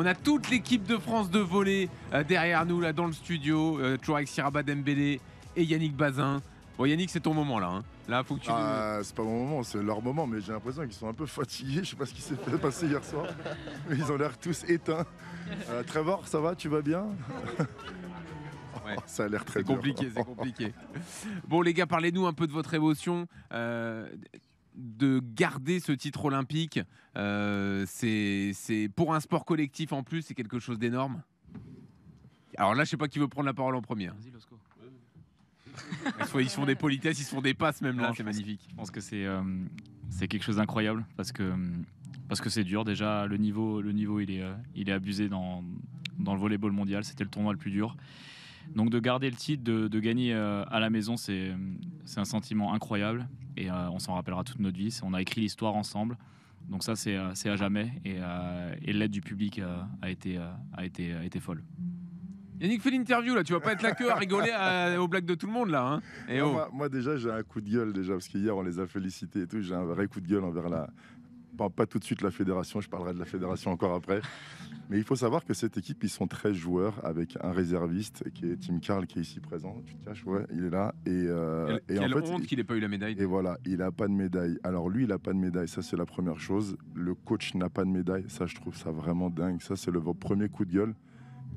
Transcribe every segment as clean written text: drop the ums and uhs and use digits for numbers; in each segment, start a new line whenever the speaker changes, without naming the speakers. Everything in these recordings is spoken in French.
On a toute l'équipe de France de volley derrière nous, là, dans le studio, toujours avec Siraba Dembélé et Yannick Bazin. Bon, Yannick, c'est ton moment, là. Hein. Là, faut que tu...
C'est pas mon moment, c'est leur moment, mais j'ai l'impression qu'ils sont un peu fatigués. Je sais pas ce qui s'est fait passer hier soir. Mais ils ont l'air tous éteints. Trevor, ça va? Tu vas bien?
Ouais.
Ça a l'air très
compliqué, c'est compliqué. Bon, les gars, parlez-nous un peu de votre émotion. De garder ce titre olympique, c'est pour un sport collectif en plus, c'est quelque chose d'énorme. Alors là, je sais pas qui veut prendre la parole en premier.
Vas-y, Losco.
Ils se font des politesses, ils se font des passes même là, c'est magnifique.
Je pense que c'est quelque chose d'incroyable parce que c'est dur. Déjà, le niveau il est abusé dans le volleyball mondial. C'était le tournoi le plus dur. Donc de garder le titre, de gagner à la maison, c'est un sentiment incroyable et on s'en rappellera toute notre vie. On a écrit l'histoire ensemble, donc ça c'est à jamais et l'aide du public a été folle.
Yannick, fais l'interview là, tu vas pas être là que à rigoler aux blagues de tout le monde là. Hein. Et
moi déjà j'ai un coup de gueule déjà parce qu'hier on les a félicités et tout. J'ai un vrai coup de gueule envers pas tout de suite la fédération, je parlerai de la fédération encore après. Mais il faut savoir que cette équipe, ils sont 13 joueurs avec un réserviste qui est Tim Carl qui est ici présent. Tu te caches, ouais, il est là.
Quelle honte qu'il n'ait pas eu la médaille.
Et voilà, il n'a pas de médaille. Alors lui, il n'a pas de médaille, ça c'est la première chose. Le coach n'a pas de médaille, ça je trouve ça vraiment dingue. Ça c'est le premier coup de gueule.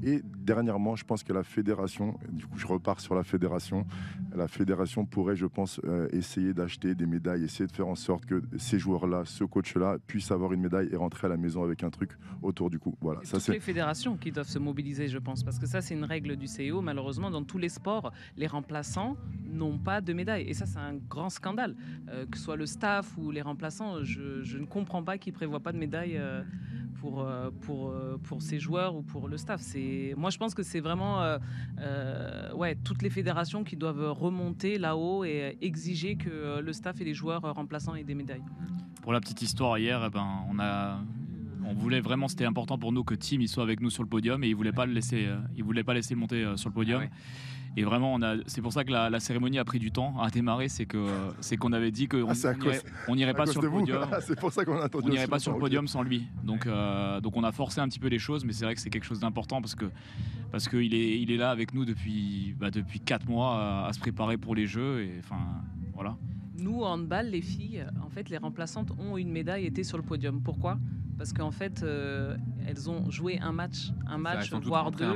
Et dernièrement, je pense que la fédération, du coup je repars sur la fédération pourrait, je pense, essayer d'acheter des médailles, essayer de faire en sorte que ces joueurs-là, ce coach-là, puissent avoir une médaille et rentrer à la maison avec un truc autour du cou. Voilà,
ça, c'est les fédérations qui doivent se mobiliser, je pense, parce que ça c'est une règle du CIO. Malheureusement, dans tous les sports, les remplaçants n'ont pas de médaille. Et ça c'est un grand scandale. Que ce soit le staff ou les remplaçants, je ne comprends pas qu'ils ne prévoient pas de médaille pour ces joueurs ou pour le staff. Moi, je pense que c'est vraiment toutes les fédérations qui doivent remonter là-haut et exiger que le staff et les joueurs remplaçants aient des médailles.
Pour la petite histoire, hier, on voulait vraiment, c'était important pour nous que Tim il soit avec nous sur le podium et il voulait pas le laisser monter sur le podium. Ah ouais. Et vraiment, c'est pour ça que la cérémonie a pris du temps à démarrer, c'est qu'on avait dit qu'on n'irait pas sur le podium.
C'est pour ça qu'on a attendu.
On n'irait pas sur le podium sans lui. Donc on a forcé un petit peu les choses, mais c'est vrai que c'est quelque chose d'important parce qu'il est là avec nous depuis 4 mois à se préparer pour les Jeux et enfin voilà.
Nous, en handball, les filles, en fait, les remplaçantes ont une médaille, étaient sur le podium. Pourquoi ? Parce qu'en fait, elles ont joué un match voire deux.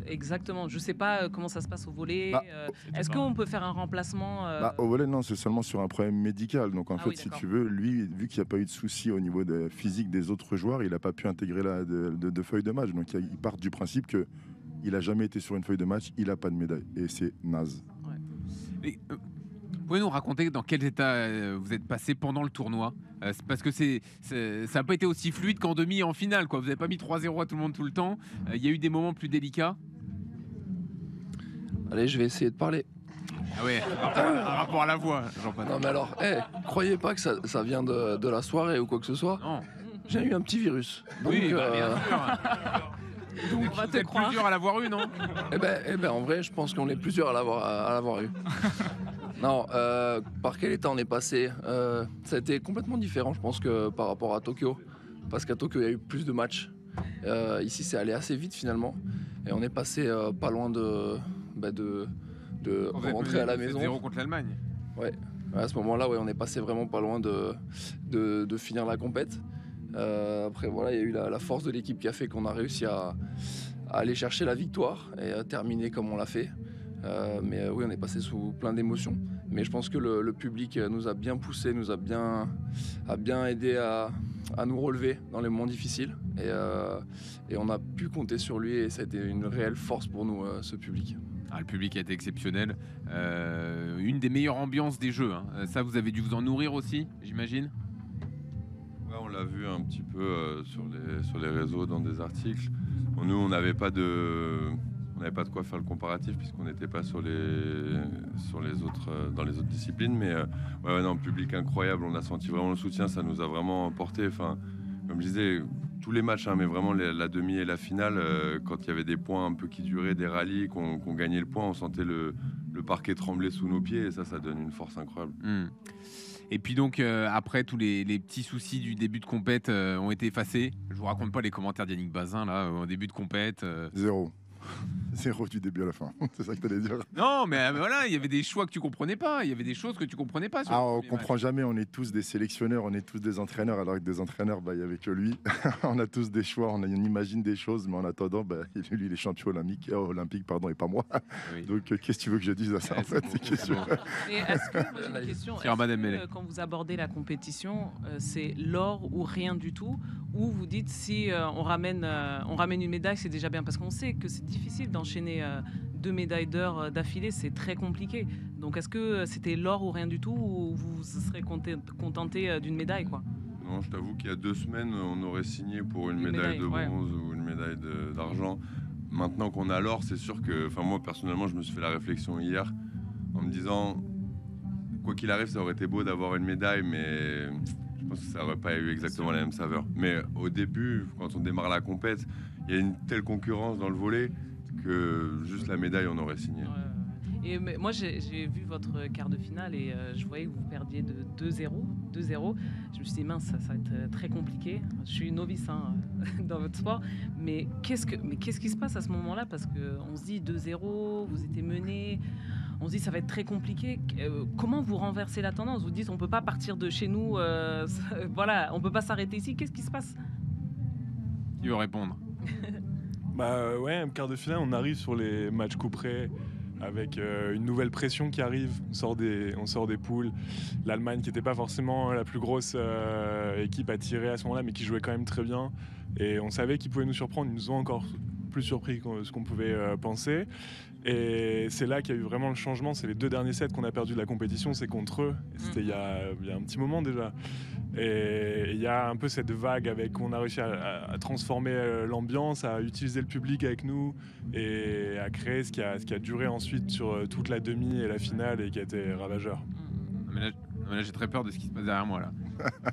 Exactement. Je ne sais pas comment ça se passe au volley. Est-ce qu'on peut faire un remplacement
Au volley, non, c'est seulement sur un problème médical. Donc en fait, si tu veux, lui, vu qu'il n'y a pas eu de souci au niveau physique des autres joueurs, il n'a pas pu intégrer de feuille de match. Donc il part du principe qu'il n'a jamais été sur une feuille de match, il n'a pas de médaille. Et c'est naze.
Ouais. Vous pouvez nous raconter dans quel état vous êtes passé pendant le tournoi parce que ça n'a pas été aussi fluide qu'en demi et en finale, quoi. Vous n'avez pas mis 3-0 à tout le monde tout le temps. Il y a eu des moments plus délicats.
Allez, je vais essayer de parler.
Ah ouais, un rapport à la voix, Jean-Paul.
Non mais alors, croyez pas que ça vient de la soirée ou quoi que ce soit.
Non.
J'ai eu un petit virus. Donc,
oui, bien sûr. Donc on va te croire. Plus dur à l'avoir eu, non?
Eh ben, en vrai, je pense qu'on est plusieurs à l'avoir eu. Non, par quel état on est passé ça a été complètement différent, je pense, que par rapport à Tokyo. Parce qu'à Tokyo, il y a eu plus de matchs. Ici, c'est allé assez vite, finalement. Et on est passé pas loin de rentrer à la maison.
0 contre l'Allemagne.
Ouais. À ce moment-là, on est passé vraiment pas loin de finir la compète. Après, voilà, il y a eu la force de l'équipe qui a fait qu'on a réussi à aller chercher la victoire et à terminer comme on l'a fait. Mais oui, on est passé sous plein d'émotions. Mais je pense que le public nous a bien poussé, nous a bien aidé à nous relever dans les moments difficiles. Et on a pu compter sur lui et ça a été une réelle force pour nous, ce public.
Le public a été exceptionnel. Une des meilleures ambiances des Jeux. Hein. Ça, vous avez dû vous en nourrir aussi, j'imagine ?
Ouais, on l'a vu un petit peu sur les réseaux, dans des articles. Nous, on n'avait pas de quoi faire le comparatif puisqu'on n'était pas dans les autres disciplines. Mais public incroyable. On a senti vraiment le soutien. Ça nous a vraiment porté. Enfin, comme je disais, tous les matchs, mais vraiment la demi et la finale, quand il y avait des points un peu qui duraient, des rallyes, qu'on gagnait le point, on sentait le parquet trembler sous nos pieds. Et ça donne une force incroyable.
Et puis donc après tous les petits soucis du début de compète ont été effacés. Je vous raconte pas les commentaires d'Yannick Bazin là au début de compète.
Zéro. Zéro du début à la fin. C'est ça que tu allais dire.
Non, mais voilà, il y avait des choix que tu comprenais pas. Il y avait des choses que tu comprenais pas.
On comprend jamais. On est tous des sélectionneurs, on est tous des entraîneurs. Alors que des entraîneurs, il y avait que lui. On a tous des choix, on imagine des choses, mais en attendant, lui, il est champion olympique, et pas moi. Oui. Donc, qu'est-ce que tu veux que je dise à ça en fait,
Et est-ce que, moi j'ai une question, quand vous abordez la compétition, c'est l'or ou rien du tout, ou vous dites si on ramène une médaille, c'est déjà bien, parce qu'on sait que c'est difficile d'enchaîner 2 médailles d'or d'affilée, c'est très compliqué. Donc est-ce que c'était l'or ou rien du tout, ou vous serez contenté d'une médaille quoi?
Non, je t'avoue qu'il y a 2 semaines, on aurait signé pour une médaille de bronze ou une médaille d'argent. Maintenant qu'on a l'or, c'est sûr que, moi personnellement, je me suis fait la réflexion hier en me disant, quoi qu'il arrive, ça aurait été beau d'avoir une médaille, mais je pense que ça n'aurait pas eu exactement la même saveur. Mais au début, quand on démarre la compète, il y a une telle concurrence dans le volley que juste la médaille, on aurait signé.
Et moi, j'ai vu votre quart de finale et je voyais que vous perdiez de 2-0. Je me suis dit, mince, ça va être très compliqué. Je suis novice dans votre sport. Mais qu'est-ce qui se passe à ce moment-là? Parce qu'on se dit 2-0, vous étiez mené. On se dit, ça va être très compliqué. Comment vous renversez la tendance? Vous dites, on ne peut pas partir de chez nous. Voilà, on ne peut pas s'arrêter ici. Qu'est-ce qui se passe?
Qui veut répondre?
Un quart de finale, on arrive sur les matchs couperets avec une nouvelle pression qui arrive. On sort des poules. L'Allemagne qui n'était pas forcément la plus grosse équipe à tirer à ce moment-là, mais qui jouait quand même très bien. Et on savait qu'ils pouvaient nous surprendre. Ils nous ont encore plus surpris que ce qu'on pouvait penser. Et c'est là qu'il y a eu vraiment le changement. C'est les 2 derniers sets qu'on a perdu de la compétition, c'est contre eux. Et c'était il y a un petit moment déjà. Et il y a un peu cette vague avec on a réussi à transformer l'ambiance, à utiliser le public avec nous et à créer ce qui a duré ensuite sur toute la demi et la finale et qui a été ravageur.
Mais là j'ai très peur de ce qui se passe derrière moi là.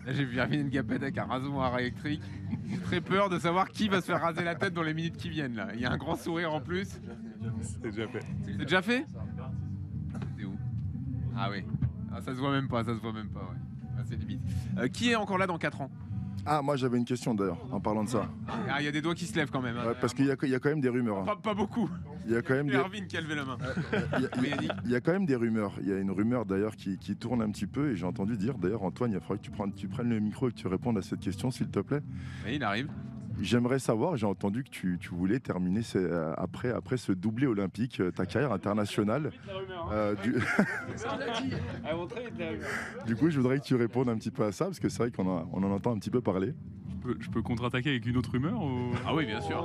Là j'ai vu Erwin Ngapet avec un rasoir électrique. J'ai très peur de savoir qui va se faire raser la tête dans les minutes qui viennent là. Il y a un grand sourire en plus.
C'est déjà fait.
C'est déjà fait? C'est où? Ah oui. Ah, ça se voit même pas, ouais. C'est limite. Qui est encore là dans 4 ans?
Ah, moi j'avais une question d'ailleurs, en parlant de ça.
Ah, il y a des doigts qui se lèvent quand même.
Parce qu'il y a quand même des rumeurs.
Pas beaucoup.
Il y a quand même
Erwin qui a levé la main.
Il y a quand même des rumeurs. Il y a une rumeur d'ailleurs qui tourne un petit peu et j'ai entendu dire, d'ailleurs Antoine, il faudrait que tu prennes le micro et que tu répondes à cette question s'il te plaît.
Oui, il arrive.
J'aimerais savoir, j'ai entendu que tu voulais terminer après ce doublé olympique, ta carrière internationale. Du coup, je voudrais que tu répondes un petit peu à ça, parce que c'est vrai qu'on en entend un petit peu parler.
Je peux contre-attaquer avec une autre rumeur ou...
Ah oui, bien sûr.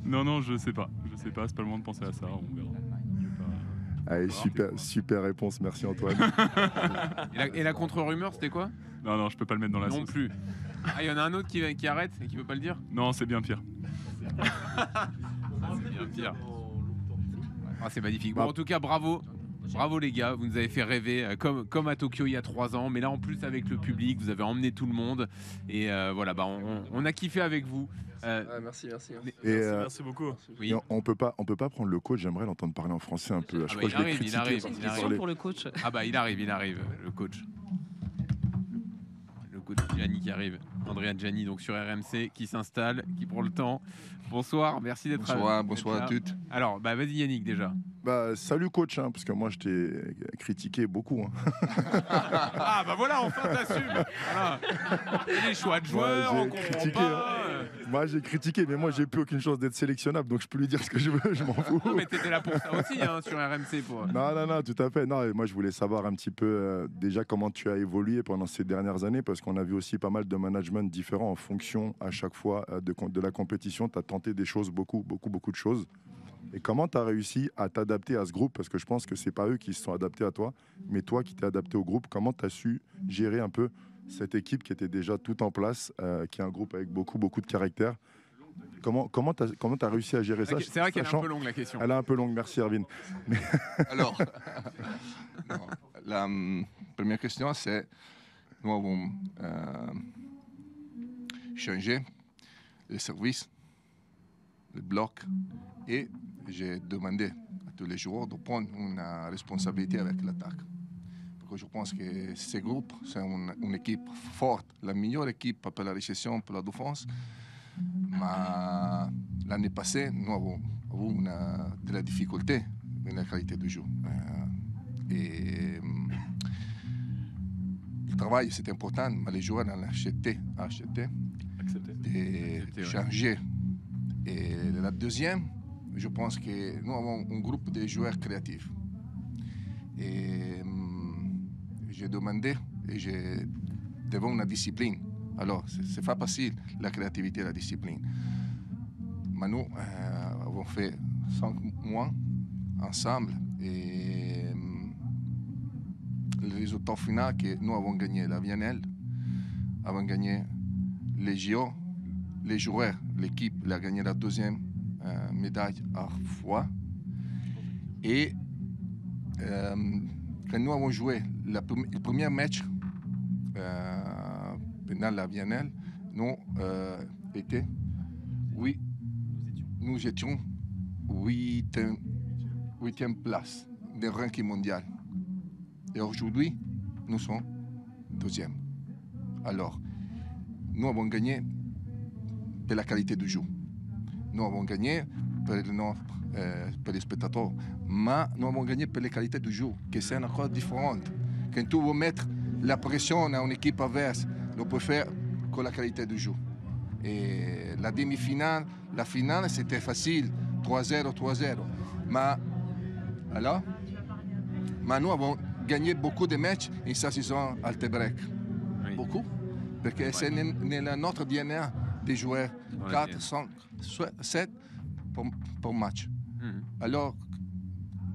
Non, je sais pas, c'est pas le moment de penser à ça, on verra.
Allez, super réponse, merci Antoine.
Et la contre-rumeur, c'était quoi?
Non, je peux pas le mettre dans la sauce.
Non plus. Ah, il y en a un autre qui arrête et qui veut pas le dire?
Non, c'est bien pire.
C'est bien pire. Ah, c'est magnifique. Bon, en tout cas, bravo. Bravo les gars, vous nous avez fait rêver comme à Tokyo il y a 3 ans, mais là en plus avec le public, vous avez emmené tout le monde et voilà, on a kiffé avec vous.
Merci.
Merci beaucoup.
Oui. On peut pas prendre le coach, j'aimerais l'entendre parler en français un peu.
Il arrive.
Une question pour le coach.
Ah bah il arrive, le coach. Le coach Gianni qui arrive. Andrea Gianni donc sur RMC qui s'installe, qui prend le temps. Bonsoir, merci d'être
là. Bonsoir à toutes.
Alors, vas-y Yannick déjà.
Salut coach, parce que moi je t'ai critiqué beaucoup.
Ah bah voilà, enfin t'assumes. Voilà. Les choix de joueurs, on comprend pas.
Moi j'ai critiqué, mais moi j'ai plus aucune chance d'être sélectionnable, donc je peux lui dire ce que je veux, je m'en fous.
Non, mais t'étais là pour ça aussi sur RMC.
Non, tout à fait. Non, et moi je voulais savoir un petit peu déjà comment tu as évolué pendant ces dernières années, parce qu'on a vu aussi pas mal de management différents en fonction à chaque fois de la compétition. Tu as tenté des choses, beaucoup de choses. Et comment tu as réussi à t'adapter à ce groupe? Parce que je pense que c'est pas eux qui se sont adaptés à toi, mais toi qui t'es adapté au groupe. Comment tu as su gérer un peu cette équipe qui était déjà tout en place, qui est un groupe avec beaucoup de caractère? Comment tu as réussi à gérer ça?
C'est vrai qu'elle est un peu longue la question.
Elle est un peu longue, merci Erwin.
Alors, la première question, c'est nous avons changé le service, le bloc, et j'ai demandé à tous les joueurs de prendre une responsabilité avec l'attaque. parce que je pense que ce groupe, c'est une équipe forte, la meilleure équipe pour la réception, pour la défense. Mais l'année passée, nous avons eu de la difficulté dans la qualité du jeu. Et le travail, c'est important, mais les joueurs ont accepté de changer. Et la deuxième, je pense que nous avons un groupe de joueurs créatifs. Et j'ai demandé, et j'ai devant une discipline. Alors, c'est pas facile, la créativité et la discipline. Mais nous avons fait 5 mois ensemble et le résultat final, que nous avons gagné la Viennale, avons gagné les JO, les joueurs, l'équipe a gagné la deuxième médaille à fois. Et quand nous avons joué le premier match pendant la Viennale, nous étions 8e place du ranking mondial. Et aujourd'hui, nous sommes 2e. Alors, nous avons gagné pour la qualité du jeu. Nous avons gagné pour les spectateurs, mais nous avons gagné pour la qualité du jeu, qui c'est encore différente. Quand tu veux mettre la pression à une équipe adverse, on peut faire que la qualité du jeu. Et la demi-finale, la finale, c'était facile, 3-0, 3-0. Mais nous avons gagné beaucoup de matchs en sa saison à break. Oui. Beaucoup. Parce que c'est notre DNA de jouer 4, 5, 7 pour match. Alors,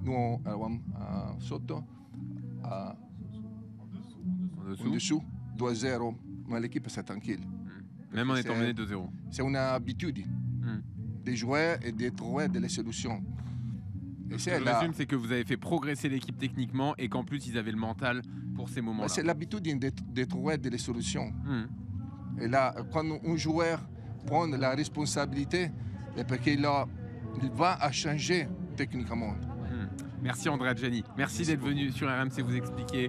nous avons sotto, en dessous, 2-0, mais l'équipe c'est tranquille.
Même en étant mené 2-0.
C'est une habitude de jouer et de trouver des solutions.
Et le résume, c'est que vous avez fait progresser l'équipe techniquement et qu'en plus ils avaient le mental pour ces moments-là.
C'est l'habitude de trouver des solutions. Et là, quand un joueur prend la responsabilité, c'est parce qu'il va changer techniquement.
Merci Andrea Adjani. Merci d'être venu sur RMC vous expliquer